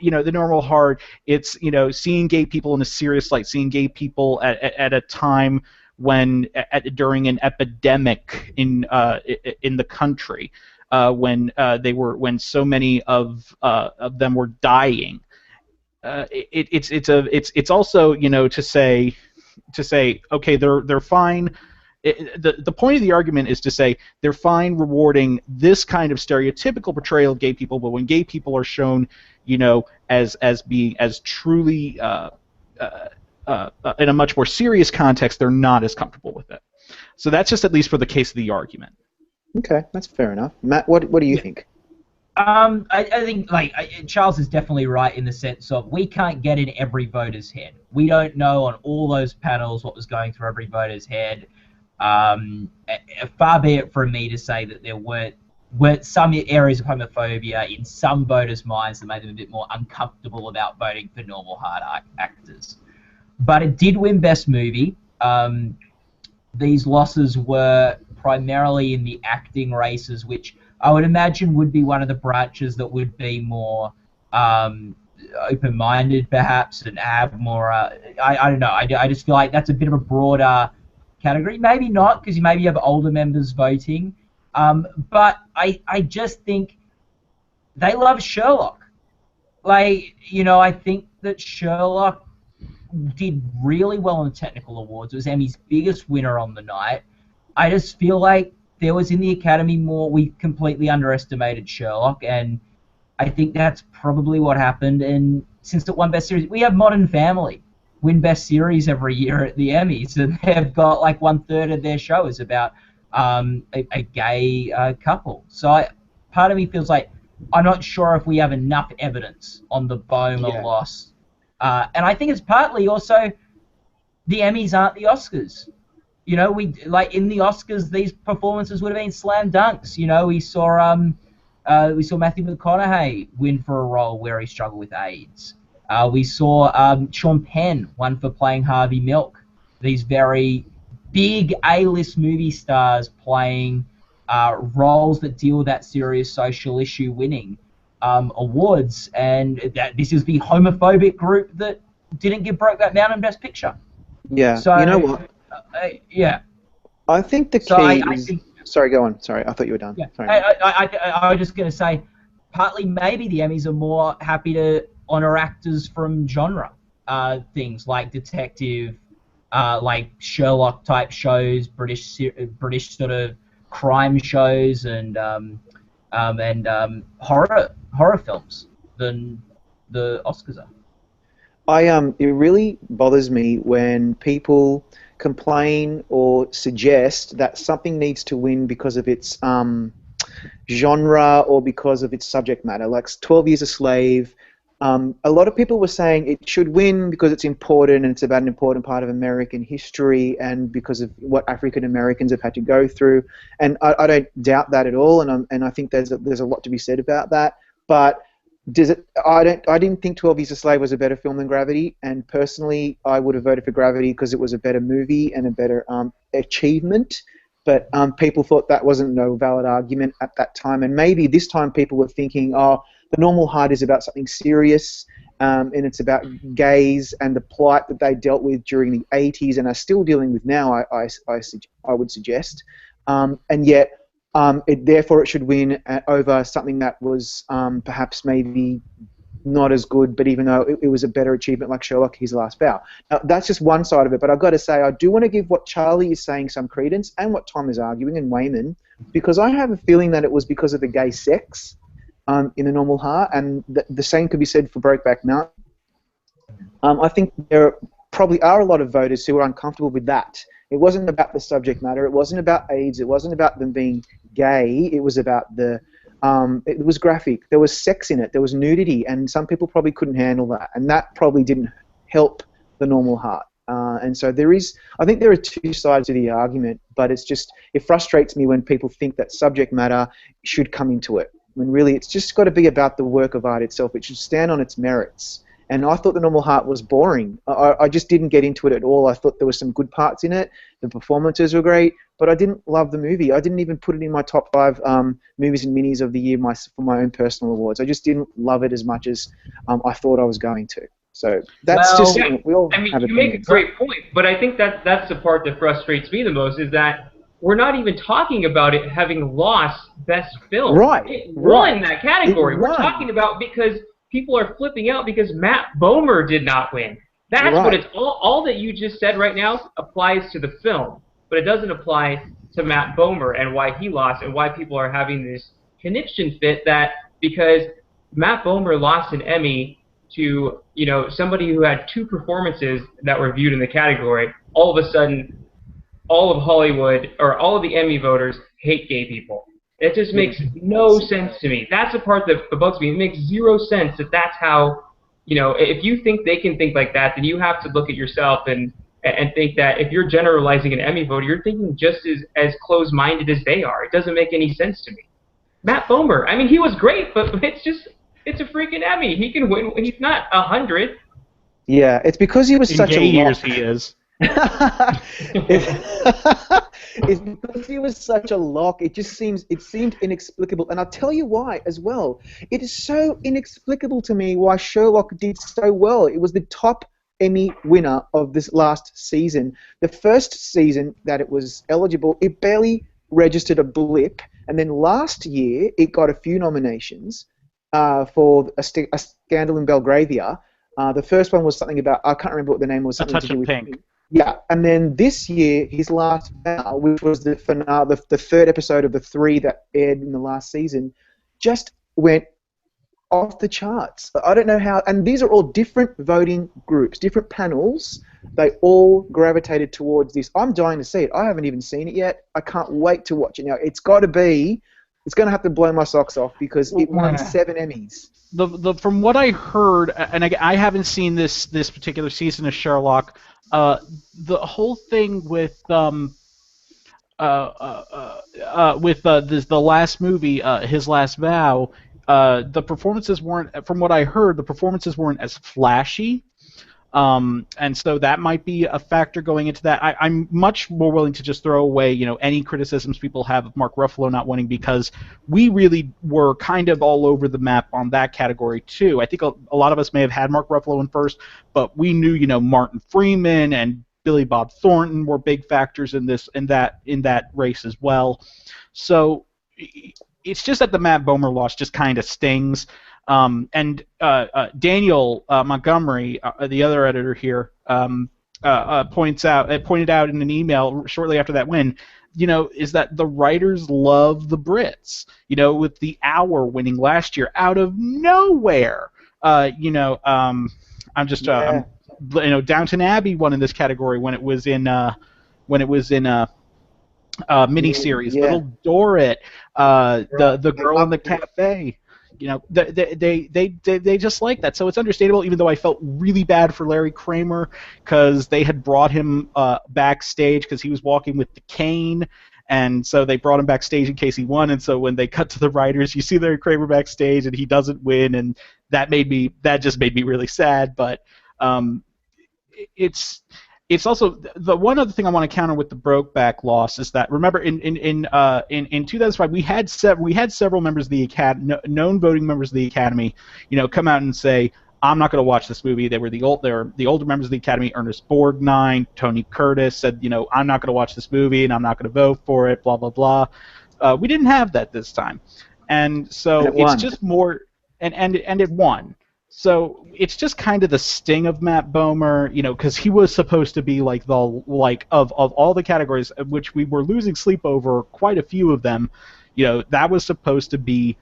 Normal Heart, it's seeing gay people in a serious light, seeing gay people at a time when during an epidemic in the country, when so many of them were dying. It's also to say okay, they're fine. The point of the argument is to say they're fine rewarding this kind of stereotypical portrayal of gay people, but when gay people are shown, as being as truly in a much more serious context, they're not as comfortable with it. So that's just at least for the case of the argument. Okay, that's fair enough. Matt, what do you think? I think Charles is definitely right in the sense of we can't get in every voter's head. We don't know on all those panels what was going through every voter's head. Far be it from me to say that there weren't some areas of homophobia in some voters' minds that made them a bit more uncomfortable about voting for Normal Heart actors. But it did win Best Movie. These losses were primarily in the acting races, which I would imagine would be one of the branches that would be more open-minded, perhaps, and have more. I don't know. I just feel like that's a bit of a broader category. Maybe not, because maybe you have older members voting. But I just think they love Sherlock. I think that Sherlock did really well on the technical awards. It was Emmy's biggest winner on the night. I just feel like there was in the Academy we completely underestimated Sherlock, and I think that's probably what happened. And since it won Best Series, we have Modern Family win Best Series every year at the Emmys, and they've got like 1/3 of their show is about a gay couple. So part of me feels like I'm not sure if we have enough evidence on the Boma loss. And I think it's partly also the Emmys aren't the Oscars. In the Oscars, these performances would have been slam dunks. We saw Matthew McConaughey win for a role where he struggled with AIDS. We saw Sean Penn won for playing Harvey Milk. These very big A-list movie stars playing roles that deal with that serious social issue, winning awards, and this is the homophobic group that didn't give Brokeback Mountain Best Picture. Yeah, so, you know what? I think the key Sorry, go on. Sorry, I thought you were done. Yeah. Sorry. I was just going to say, partly maybe the Emmys are more happy to honor actors from genre things like detective, like Sherlock-type shows, British sort of crime shows, and horror films than the Oscars are. It really bothers me when people complain or suggest that something needs to win because of its genre or because of its subject matter. Like 12 Years a Slave, a lot of people were saying it should win because it's important and it's about an important part of American history and because of what African Americans have had to go through. And I don't doubt that at all, and I think there's a lot to be said about that. But I didn't think 12 Years a Slave was a better film than Gravity, and personally I would have voted for Gravity because it was a better movie and a better achievement. But people thought that wasn't no valid argument at that time, and maybe this time people were thinking, oh, The Normal Heart is about something serious, and it's about gays and the plight that they dealt with during the 80s and are still dealing with now, I would suggest. And yet, therefore it should win over something that was perhaps maybe not as good, but even though it was a better achievement like Sherlock, His Last Vow. Now, that's just one side of it, but I've got to say I do want to give what Charlie is saying some credence and what Tom is arguing and Wayman, because I have a feeling that it was because of the gay sex in The Normal Heart, and the same could be said for Brokeback Mountain. I think there probably are a lot of voters who are uncomfortable with that. It wasn't about the subject matter, it wasn't about AIDS, it wasn't about them being gay, it was about it was graphic, there was sex in it, there was nudity, and some people probably couldn't handle that, and that probably didn't help The Normal Heart. And so I think there are two sides to the argument, but it frustrates me when people think that subject matter should come into it, when really it's just got to be about the work of art itself. It should stand on its merits. And I thought The Normal Heart was boring. I just didn't get into it at all. I thought there were some good parts in it. The performances were great, but I didn't love the movie. I didn't even put it in my top 5 movies and minis of the year for my own personal awards. I just didn't love it as much as I thought I was going to. So that's we all have you make a great point, but I think that's the part that frustrates me the most, is that we're not even talking about it having lost Best Film. Right. It won that category. We're talking about because people are flipping out because Matt Bomer did not win. That's what it's all that you just said right now applies to the film, but it doesn't apply to Matt Bomer and why he lost and why people are having this conniption fit that because Matt Bomer lost an Emmy to somebody who had 2 performances that were viewed in the category, all of a sudden all of Hollywood or all of the Emmy voters hate gay people. It just makes no sense to me. That's the part that bugs me. It makes 0 sense that that's how, if you think they can think like that, then you have to look at yourself and think that if you're generalizing an Emmy voter, you're thinking just as closed-minded as they are. It doesn't make any sense to me. Matt Bomer, I mean, he was great, but it's a freaking Emmy. He can win. He's not 100. Yeah, it's because he was such a gay years he is. It's because he was such a lock. It seemed inexplicable, and I'll tell you why as well. It is so inexplicable to me why Sherlock did so well. It was the top Emmy winner of this last season. The first season that it was eligible, it barely registered a blip, and then last year it got a few nominations for a Scandal in Belgravia. The first one was something about, I can't remember what the name was. A Touch of Pink. Yeah, and then this year, His Last Vow, which was the finale, the 3rd episode of the 3 that aired in the last season, just went off the charts. I don't know how, and these are all different voting groups, different panels. They all gravitated towards this. I'm dying to see it. I haven't even seen it yet. I can't wait to watch it now. It's going to have to blow my socks off because it won 7 Emmys. From what I heard, and I haven't seen this particular season of Sherlock, the whole thing with the last movie, His Last Vow, the performances weren't, from what I heard, as flashy. And so that might be a factor going into that. I'm much more willing to just throw away, any criticisms people have of Mark Ruffalo not winning because we really were kind of all over the map on that category too. I think a lot of us may have had Mark Ruffalo in first, but we knew, Martin Freeman and Billy Bob Thornton were big factors in that race as well. So it's just that the Matt Bomer loss just kind of stings. And Daniel Montgomery, the other editor here, pointed out in an email shortly after that win, is that the writers love the Brits. With The Hour winning last year out of nowhere. I'm just Downton Abbey won in this category when it was in miniseries. Yeah. Little Dorrit, the girl in the cafe. They just like that, so it's understandable. Even though I felt really bad for Larry Kramer because they had brought him backstage because he was walking with the cane, and so they brought him backstage in case he won. And so when they cut to the writers, you see Larry Kramer backstage, and he doesn't win, and that just made me really sad. But it's also the one other thing I want to counter with the Brokeback loss is that, remember, in 2005 we had several members of the known voting members of the Academy, come out and say, I'm not going to watch this movie. They were the older members of the Academy. Ernest Borgnine, Tony Curtis said, I'm not going to watch this movie and I'm not going to vote for it. Blah blah blah. We didn't have that this time, and so it's just more, and it won. So it's just kind of the sting of Matt Bomer, because he was supposed to be of all the categories, which we were losing sleep over quite a few of them, that was supposed to be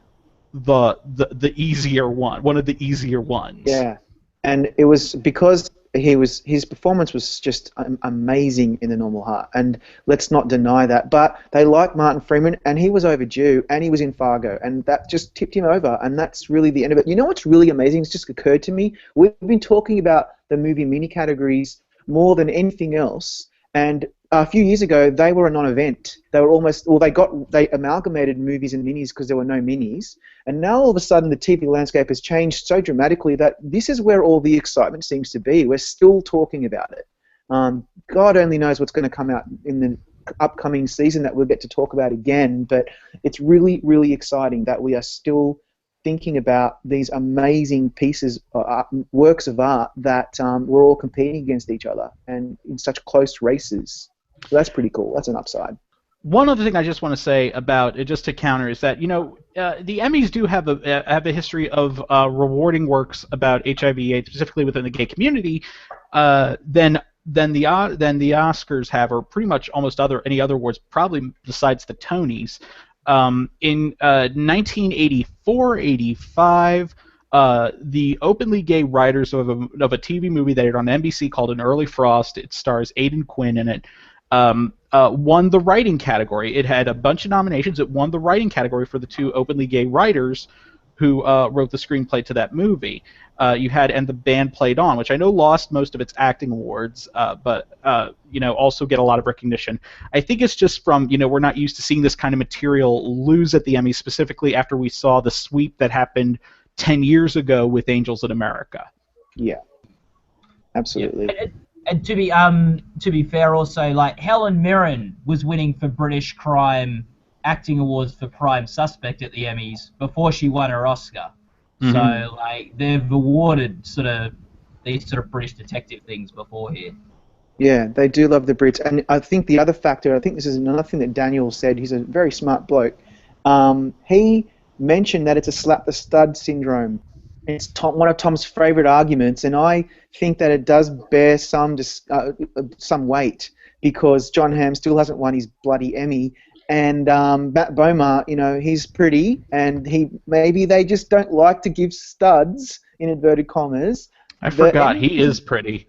the easier one of the easier ones. Yeah, and it was because his performance was just amazing in The Normal Heart, and let's not deny that. But they like Martin Freeman, and he was overdue, and he was in Fargo, and that just tipped him over, and that's really the end of it. You know what's really amazing? It's just occurred to me. We've been talking about the movie mini categories more than anything else, and a few years ago they were a non-event. They were they amalgamated movies and minis because there were no minis, and now all of a sudden the TV landscape has changed so dramatically that this is where all the excitement seems to be. We're still talking about it. God only knows what's going to come out in the upcoming season that we'll get to talk about again, but it's really, really exciting that we are still thinking about these amazing pieces, works of art that we're all competing against each other and in such close races. So that's pretty cool. That's an upside. One other thing I just want to say about it, just to counter, is that the Emmys do have a history of rewarding works about HIV/AIDS, specifically within the gay community, than the Oscars have, or pretty much almost any other awards, probably besides the Tonys. In 1984-85, the openly gay writers of a TV movie that aired on NBC called An Early Frost, it stars Aidan Quinn in it, won the writing category. It had a bunch of nominations. It won the writing category for the two openly gay writers who wrote the screenplay to that movie. You had And the Band Played On, which I know lost most of its acting awards, but also get a lot of recognition. I think it's just from, we're not used to seeing this kind of material lose at the Emmys, specifically after we saw the sweep that happened 10 years ago with Angels in America. Yeah, absolutely. Yeah. And to be fair, also, like, Helen Mirren was winning for British crime acting awards for Prime Suspect at the Emmys before she won her Oscar. Mm-hmm. So, like, they've awarded these British detective things before here. Yeah, they do love the Brits. And I think the other factor, I think this is another thing that Daniel said, he's a very smart bloke. He mentioned that it's a slap the stud syndrome. It's one of Tom's favourite arguments, and I think that it does bear some weight, because John Hamm still hasn't won his bloody Emmy, and Matt Bomer, he's pretty, and maybe they just don't like to give studs, in inverted commas. I forgot he is pretty.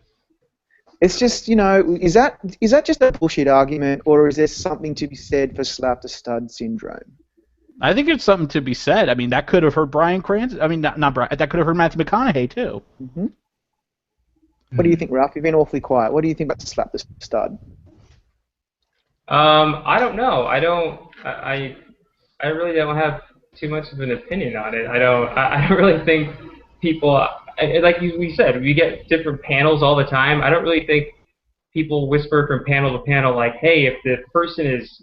It's just, is that just a bullshit argument, or is there something to be said for slap the stud syndrome? I think it's something to be said. I mean, that could have hurt Bryan Cranston. I mean, not Bryan. That could have hurt Matthew McConaughey too. Mm-hmm. What do you think, Ralph? You've been awfully quiet. What do you think about the slap the stud? I don't know. I really don't have too much of an opinion on it. I don't really think people, like we said, we get different panels all the time. I don't really think people whisper from panel to panel like, hey, if the person is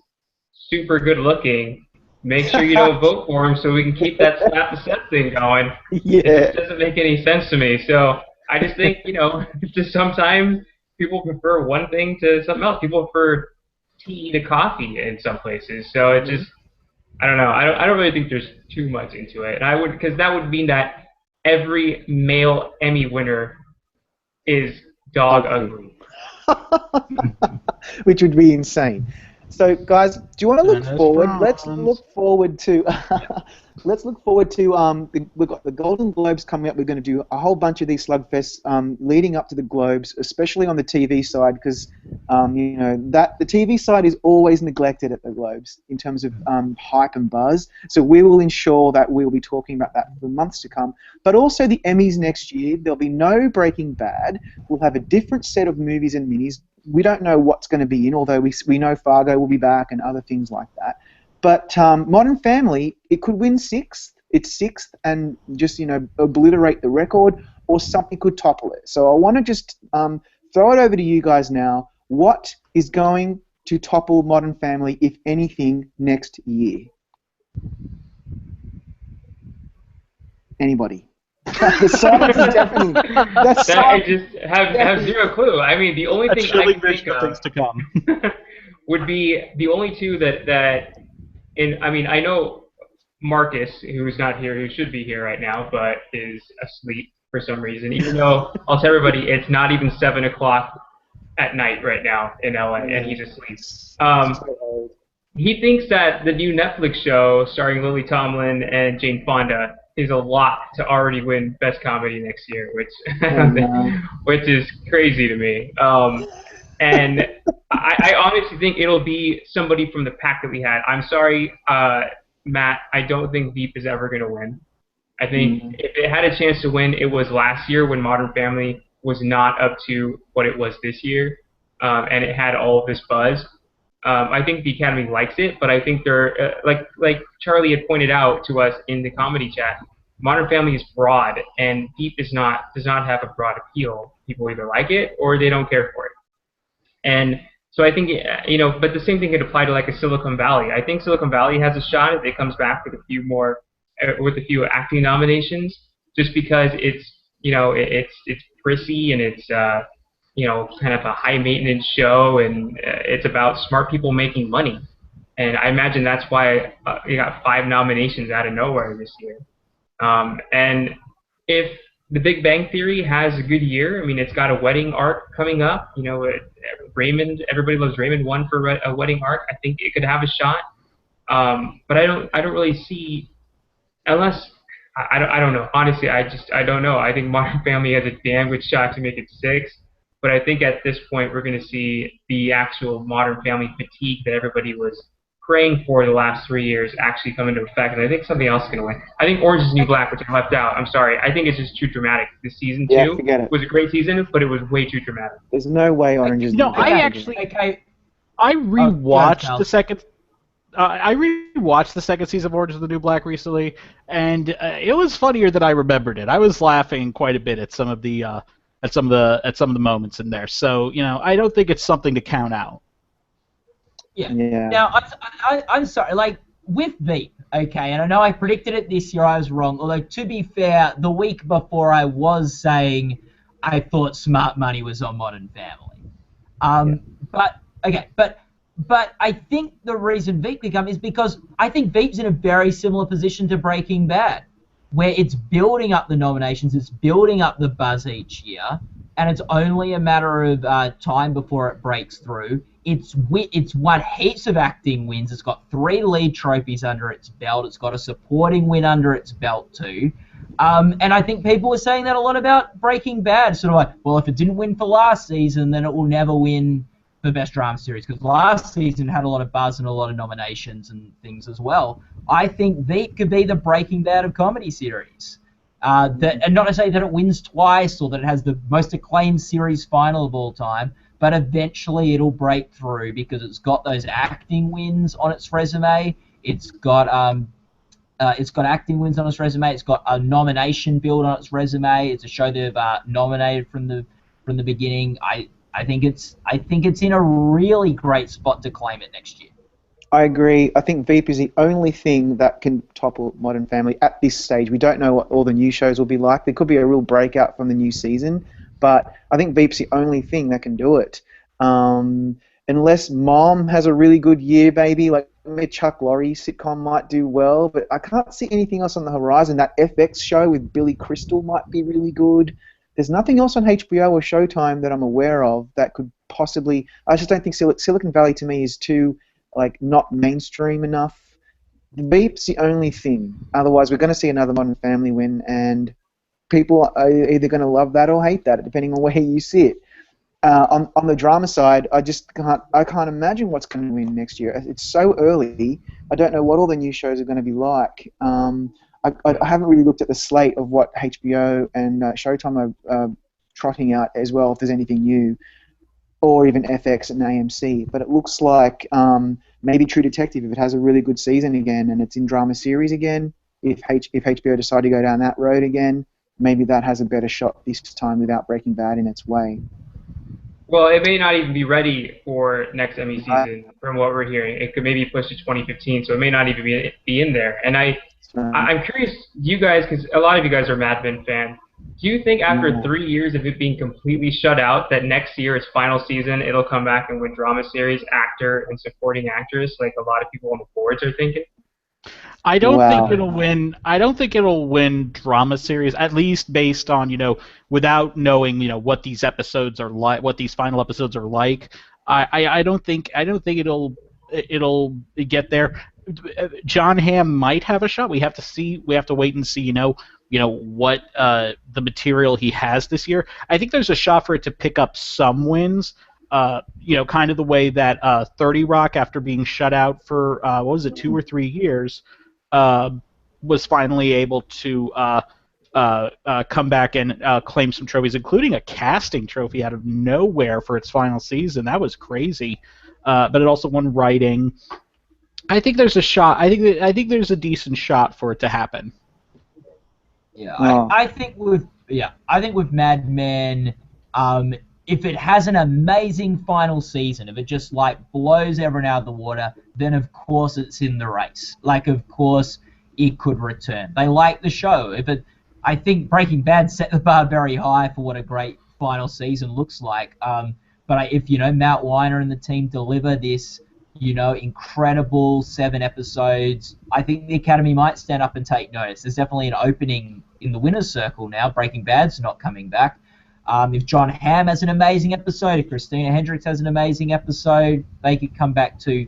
super good looking, make sure you don't vote for him so we can keep that slap the set thing going. Yeah. It just doesn't make any sense to me. So I just think, just sometimes people prefer one thing to something else. People prefer tea to coffee in some places. So it just, I don't know. I don't really think there's too much into it. And because that would mean that every male Emmy winner is dog ugly. Which would be insane. So, guys, do you want to look forward? Let's look forward to let's look forward to we've got the Golden Globes coming up. We're going to do a whole bunch of these slugfests leading up to the Globes, especially on the TV side, because you know that the TV side is always neglected at the Globes in terms of hype and buzz. So we will ensure that we'll be talking about that for months to come. But also the Emmys next year, there'll be no Breaking Bad. We'll have a different set of movies and minis. We don't know what's going to be in, although we know Fargo will be back and other things like that. But Modern Family, it could win sixth. It's sixth, and just obliterate the record, or something could topple it. So I want to just throw it over to you guys now. What is going to topple Modern Family, if anything, next year? Anybody? The silence is deafening. I just have zero clue. I mean, the only thing I can think of things to come. would be the only two that I mean, I know Marcus, who's not here, who should be here right now, but is asleep for some reason. Even though I'll tell everybody it's not even 7 o'clock at night right now in LA, and he's asleep. He thinks that the new Netflix show starring Lily Tomlin and Jane Fonda is a lock to already win Best Comedy next year, which is crazy to me. And I honestly think it'll be somebody from the pack that we had. I'm sorry, Matt, I don't think Veep is ever going to win. I think if it had a chance to win, it was last year when Modern Family was not up to what it was this year, and it had all of this buzz. I think the Academy likes it, but I think they're like Charlie had pointed out to us in the comedy chat. Modern Family is broad, and Veep does not have a broad appeal. People either like it or they don't care for it. And so I think but the same thing could apply to like a Silicon Valley. I think Silicon Valley has a shot if it comes back with a few acting nominations, just because it's prissy and it's kind of a high maintenance show, and it's about smart people making money. And I imagine that's why you got 5 nominations out of nowhere this year. And if The Big Bang Theory has a good year, I mean, it's got a wedding arc coming up. Raymond, everybody loves Raymond, won for a wedding arc. I think it could have a shot. But I don't really see, unless I don't know. Honestly, I don't know. I think Modern Family has a damn good shot to make it 6. But I think at this point we're going to see the actual Modern Family fatigue that everybody was praying for the last 3 years actually come into effect, and I think something else is going to win. I think Orange is the New Black, which I left out. I'm sorry. I think it's just too dramatic. This season 2 was a great season, but it was way too dramatic. There's no way Orange is the New Black. I rewatched the second. I rewatched the second season of Orange is the New Black recently, and it was funnier than I remembered it. I was laughing quite a bit at some of the moments in there. So I don't think it's something to count out. Yeah. Now, I'm sorry, like, with Veep, okay, and I know I predicted it this year, I was wrong, although, to be fair, the week before I was saying I thought Smart Money was on Modern Family. But I think the reason Veep could come is because I think Veep's in a very similar position to Breaking Bad, where it's building up the nominations, it's building up the buzz each year, and it's only a matter of time before it breaks through. It's won heaps of acting wins. It's got 3 lead trophies under its belt. It's got a supporting win under its belt too. And I think people were saying that a lot about Breaking Bad. Sort of like, well, if it didn't win for last season, then it will never win for Best Drama Series, because last season had a lot of buzz and a lot of nominations and things as well. I think Veep could be the Breaking Bad of comedy series. And not to say that it wins twice or that it has the most acclaimed series final of all time, but eventually it'll break through because it's got those acting wins on its resume. It's got acting wins on its resume. It's got a nomination build on its resume. It's a show they've nominated from the beginning. I think it's in a really great spot to claim it next year. I agree. I think Veep is the only thing that can topple Modern Family at this stage. We don't know what all the new shows will be like. There could be a real breakout from the new season, but I think Veep's the only thing that can do it. Unless Mom has a really good year, maybe, like Chuck Lorre sitcom might do well, but I can't see anything else on the horizon. That FX show with Billy Crystal might be really good. There's nothing else on HBO or Showtime that I'm aware of that could possibly... I just don't think Silicon Valley to me is too... not mainstream enough. The beep's the only thing. Otherwise, we're going to see another Modern Family win, and people are either going to love that or hate that, depending on where you sit. On the drama side, I can't imagine what's going to win next year. It's so early. I don't know what all the new shows are going to be like. I haven't really looked at the slate of what HBO and Showtime are trotting out as well, if there's anything new, or even FX and AMC. But it looks like maybe True Detective, if it has a really good season again and it's in drama series again, if HBO decide to go down that road again, maybe that has a better shot this time without Breaking Bad in its way. Well, it may not even be ready for next Emmy season, from what we're hearing. It could maybe push to 2015, so it may not even be in there. And I'm curious, you guys, because a lot of you guys are Mad Men fans, do you think after 3 years of it being completely shut out that next year, its final season, it'll come back and win drama series, actor, and supporting actress, like a lot of people on the boards are thinking? I don't think it'll win. I don't think it'll win drama series, at least based on, without knowing, what these episodes are like, what these final episodes are like. I don't think it'll get there. John Hamm might have a shot. We have to see. We have to wait and see. What the material he has this year. I think there's a shot for it to pick up some wins. Kind of the way that 30 Rock, after being shut out for 2 or 3 years, was finally able to come back and claim some trophies, including a casting trophy out of nowhere for its final season. That was crazy. But it also won writing. I think there's a shot. I think there's a decent shot for it to happen. Yeah, I think with Mad Men, if it has an amazing final season, if it just blows everyone out of the water, then of course it's in the race. Of course it could return. They like the show. I think Breaking Bad set the bar very high for what a great final season looks like. But if Matt Weiner and the team deliver this, incredible 7 episodes, I think the Academy might stand up and take notice. There's definitely an opening in the winner's circle now. Breaking Bad's not coming back. If John Hamm has an amazing episode, if Christina Hendricks has an amazing episode, they could come back to.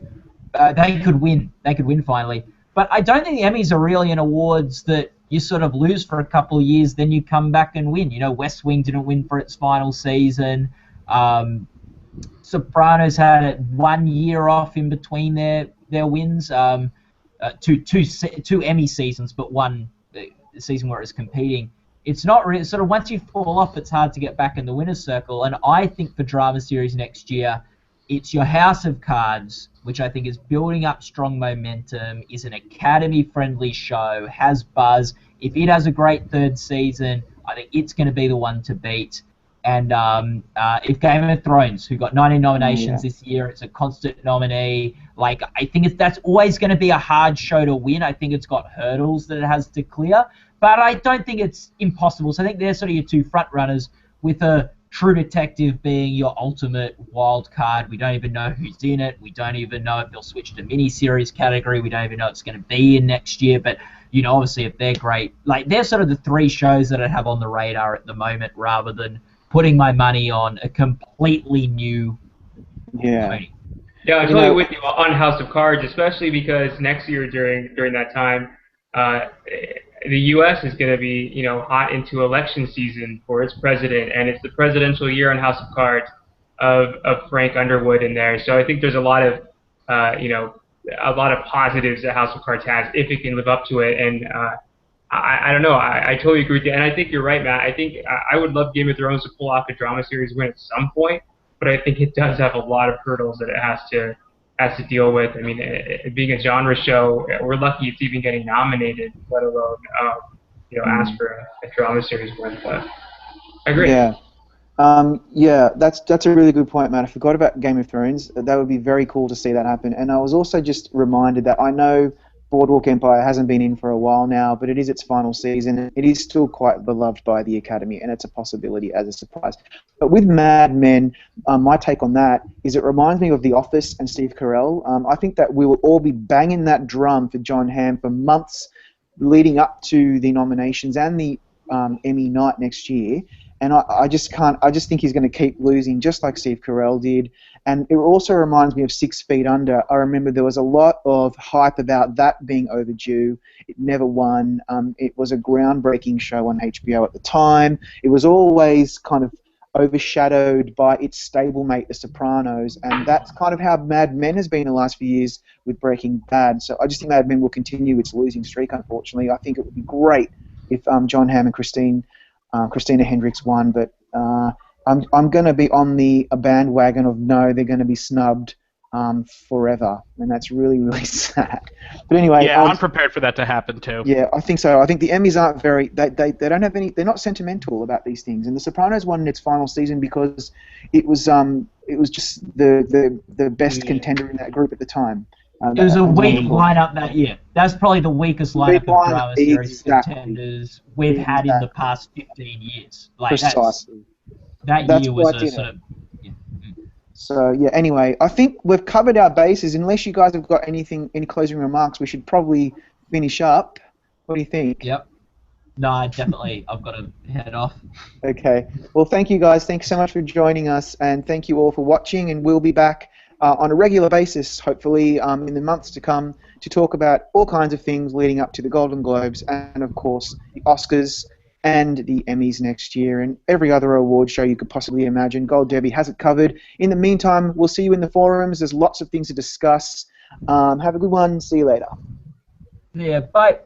They could win. They could win finally. But I don't think the Emmys are really an awards that you sort of lose for a couple of years, then you come back and win. West Wing didn't win for its final season. Sopranos had 1 year off in between their wins. Two Emmy seasons, but one season where it was competing. It's not really sort of once you fall off, it's hard to get back in the winner's circle. And I think for drama series next year, it's your House of Cards, which I think is building up strong momentum, is an Academy-friendly show, has buzz. If it has a great 3rd season, I think it's going to be the one to beat. And if Game of Thrones, who got 19 nominations this year, it's a constant nominee. I think that's always going to be a hard show to win. I think it's got hurdles that it has to clear. But I don't think it's impossible. So I think they're sort of your 2 front runners, with a True Detective being your ultimate wild card. We don't even know who's in it. We don't even know if they'll switch to miniseries category. We don't even know if it's going to be in next year. But, obviously if they're great, they're sort of the 3 shows that I have on the radar at the moment, rather than putting my money on a completely new company. Yeah, I'm totally with you on House of Cards, especially because next year during that time, the U.S. is going to be, hot into election season for its president, and it's the presidential year on House of Cards of Frank Underwood in there. So I think there's a lot of, a lot of positives that House of Cards has if it can live up to it. And I don't know. I totally agree with you, and I think you're right, Matt. I think I would love Game of Thrones to pull off a drama series win at some point, but I think it does have a lot of hurdles that it has to deal with. I mean, it being a genre show, we're lucky it's even getting nominated, let alone ask for a drama series win. But I agree. Yeah, that's a really good point, Matt. I forgot about Game of Thrones. That would be very cool to see that happen. And I was also just reminded that I know Boardwalk Empire hasn't been in for a while now, but it is its final season. It is still quite beloved by the Academy, and it's a possibility as a surprise. But with Mad Men, my take on that is it reminds me of The Office and Steve Carell. I think that we will all be banging that drum for John Hamm for months leading up to the nominations and the Emmy night next year. and I just can't. I just think he's going to keep losing, just like Steve Carell did. And it also reminds me of 6 Feet Under. I remember there was a lot of hype about that being overdue. It never won. It was a groundbreaking show on HBO at the time. It was always kind of overshadowed by its stablemate, The Sopranos, and that's kind of how Mad Men has been the last few years with Breaking Bad. So I just think Mad Men will continue its losing streak, unfortunately. I think it would be great if John Hamm and Christina Hendricks won, but I'm going to be on the bandwagon of no, they're going to be snubbed forever, and that's really, really sad. But anyway, yeah, I'm prepared for that to happen too. Yeah, I think so. I think the Emmys aren't very. They don't have any. They're not sentimental about these things. And The Sopranos won in its final season because it was just the best contender in that group at the time. It was a weak lineup that year. That's probably the weakest lineup of drama series contenders we've had in the past 15 years. Like Precisely. That year was a sort of. Yeah. So yeah. Anyway, I think we've covered our bases. Unless you guys have got any closing remarks, we should probably finish up. What do you think? Yep. No, definitely. I've got to head off. Okay. Well, thank you guys. Thanks so much for joining us, and thank you all for watching. And we'll be back on a regular basis, hopefully, in the months to come, to talk about all kinds of things leading up to the Golden Globes and, of course, the Oscars and the Emmys next year and every other award show you could possibly imagine. Gold Derby has it covered. In the meantime, we'll see you in the forums. There's lots of things to discuss. Have a good one. See you later. Yeah, bye.